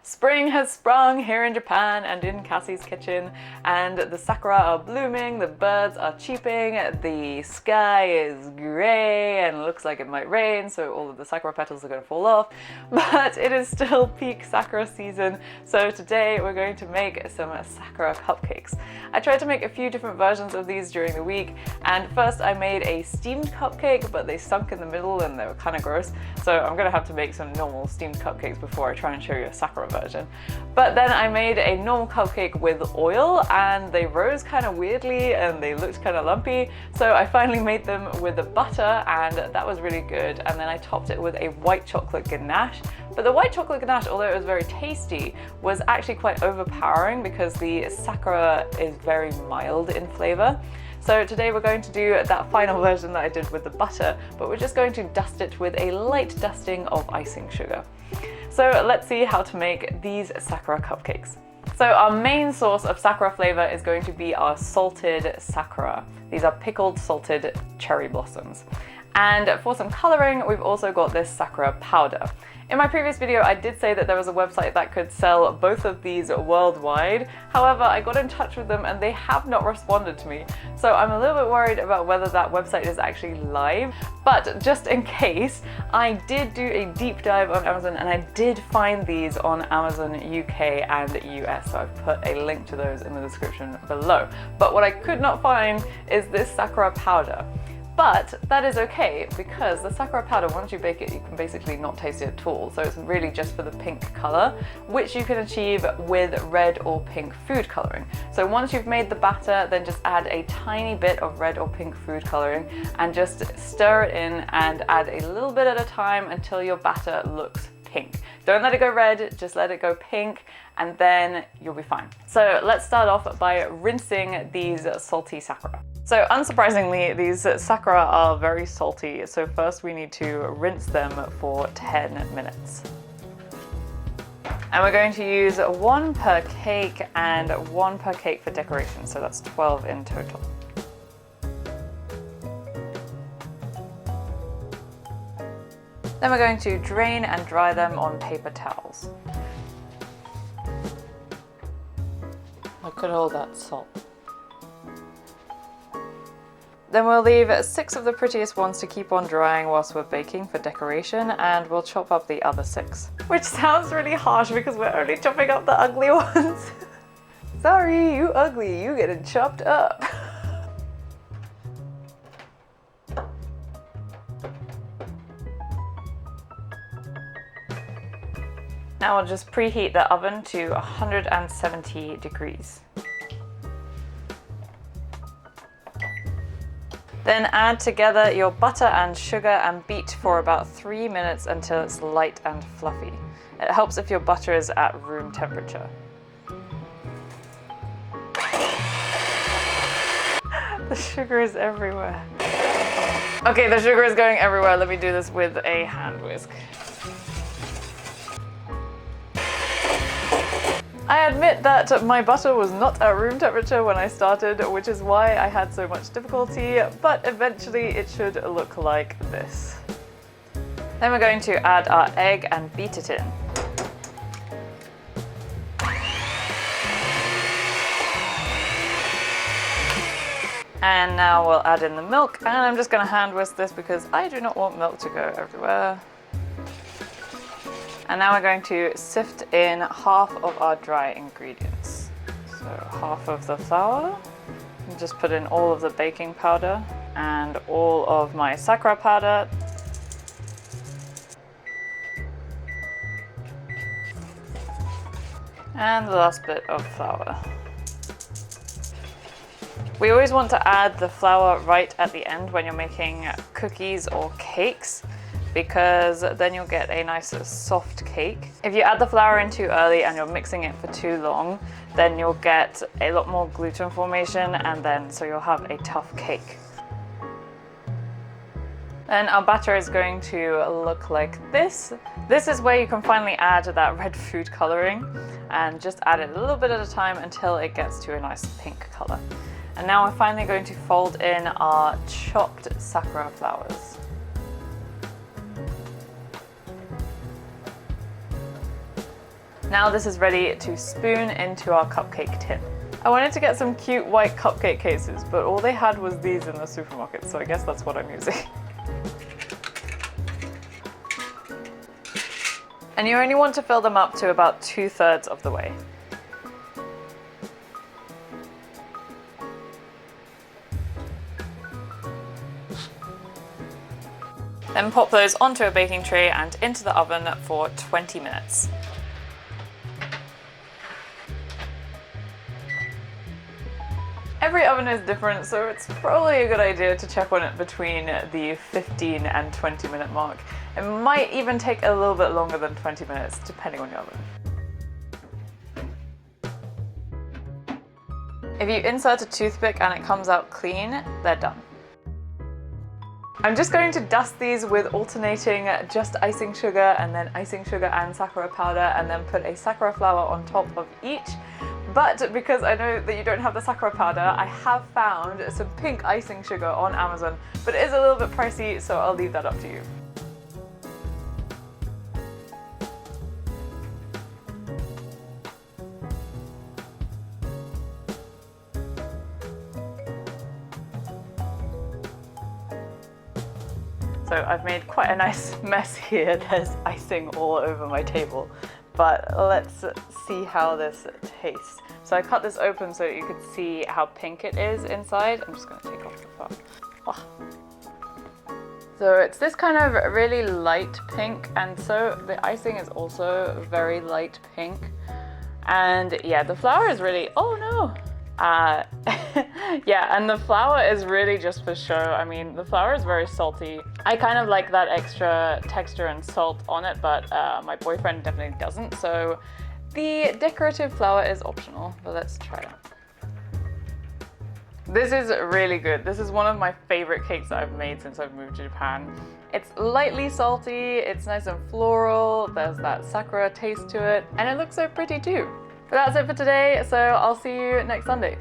Spring has sprung here in Japan and in Cassie's kitchen, and the sakura are blooming, the birds are cheeping, the sky is grey and looks like it might rain, so all of the sakura petals are going to fall off, but it is still peak sakura season, so today we're going to make some sakura cupcakes. I tried to make a few different versions of these during the week, and first I made a steamed cupcake, but they sunk in the middle and they were kind of gross, so I'm going to have to make some normal steamed cupcakes before I try and show you a sakura version. But then I made a normal cupcake with oil and they rose kind of weirdly and they looked kind of lumpy, so I finally made them with the butter and that was really good, and then I topped it with a white chocolate ganache. But the white chocolate ganache, although it was very tasty, was actually quite overpowering because the sakura is very mild in flavour. So today we're going to do that final version that I did with the butter, but we're just going to dust it with a light dusting of icing sugar. So let's see how to make these sakura cupcakes. So our main source of sakura flavor is going to be our salted sakura. These are pickled salted cherry blossoms. And for some coloring, we've also got this sakura powder. In my previous video, I did say that there was a website that could sell both of these worldwide. However, I got in touch with them and they have not responded to me. So I'm a little bit worried about whether that website is actually live. But just in case, I did do a deep dive on Amazon and I did find these on Amazon UK and US. So I've put a link to those in the description below. But what I could not find is this sakura powder. But that is okay because the sakura powder, once you bake it, you can basically not taste it at all. So it's really just for the pink color, which you can achieve with red or pink food coloring. So once you've made the batter, then just add a tiny bit of red or pink food coloring and just stir it in and add a little bit at a time until your batter looks pink. Don't let it go red, just let it go pink and then you'll be fine. So let's start off by rinsing these salty sakura. So unsurprisingly, these sakura are very salty, so first we need to rinse them for 10 minutes. And we're going to use 1 per cake and 1 per cake for decoration, so that's 12 in total. Then we're going to drain and dry them on paper towels. Look at all that salt. Then we'll leave 6 of the prettiest ones to keep on drying whilst we're baking for decoration, and we'll chop up the other 6. Which sounds really harsh because we're only chopping up the ugly ones. Sorry, you ugly, you getting chopped up. Now we'll just preheat the oven to 170 degrees. Then add together your butter and sugar and beat for about 3 minutes until it's light and fluffy. It helps if your butter is at room temperature. The sugar is everywhere. Okay, the sugar is going everywhere. Let me do this with a hand whisk. I admit that my butter was not at room temperature when I started, which is why I had so much difficulty, but eventually it should look like this. Then we're going to add our egg and beat it in. And now we'll add in the milk, and I'm just going to hand whisk this because I do not want milk to go everywhere. And now we're going to sift in half of our dry ingredients. So half of the flour, and just put in all of the baking powder and all of my sakura powder. And the last bit of flour. We always want to add the flour right at the end when you're making cookies or cakes, because then you'll get a nice soft cake. If you add the flour in too early and you're mixing it for too long, then you'll get a lot more gluten formation, and then so you'll have a tough cake. Then our batter is going to look like this. This is where you can finally add that red food coloring, and just add it a little bit at a time until it gets to a nice pink color. And now we're finally going to fold in our chopped sakura flowers. Now this is ready to spoon into our cupcake tin. I wanted to get some cute white cupcake cases, but all they had was these in the supermarket, so I guess that's what I'm using. And you only want to fill them up to about 2/3 of the way. Then pop those onto a baking tray and into the oven for 20 minutes. Every oven is different, so it's probably a good idea to check on it between the 15 and 20 minute mark. It might even take a little bit longer than 20 minutes, depending on your oven. If you insert a toothpick and it comes out clean, they're done. I'm just going to dust these with alternating just icing sugar and then icing sugar and sakura powder, and then put a sakura flower on top of each. But because I know that you don't have the sakura powder, I have found some pink icing sugar on Amazon, but it is a little bit pricey, so I'll leave that up to you. So I've made quite a nice mess here. There's icing all over my table. But let's see how this tastes. So I cut this open so you could see how pink it is inside. I'm just going to take off the top. Oh. So it's this kind of really light pink, and so the icing is also very light pink. And yeah, the flour is really, oh no! Yeah, and the flour is really just for show. I mean, the flour is very salty. I kind of like that extra texture and salt on it, but my boyfriend definitely doesn't, so the decorative flour is optional, but let's try it. This is really good. This is one of my favorite cakes that I've made since I've moved to Japan. It's lightly salty, it's nice and floral, there's that sakura taste to it, and it looks so pretty too. But that's it for today, so I'll see you next Sunday.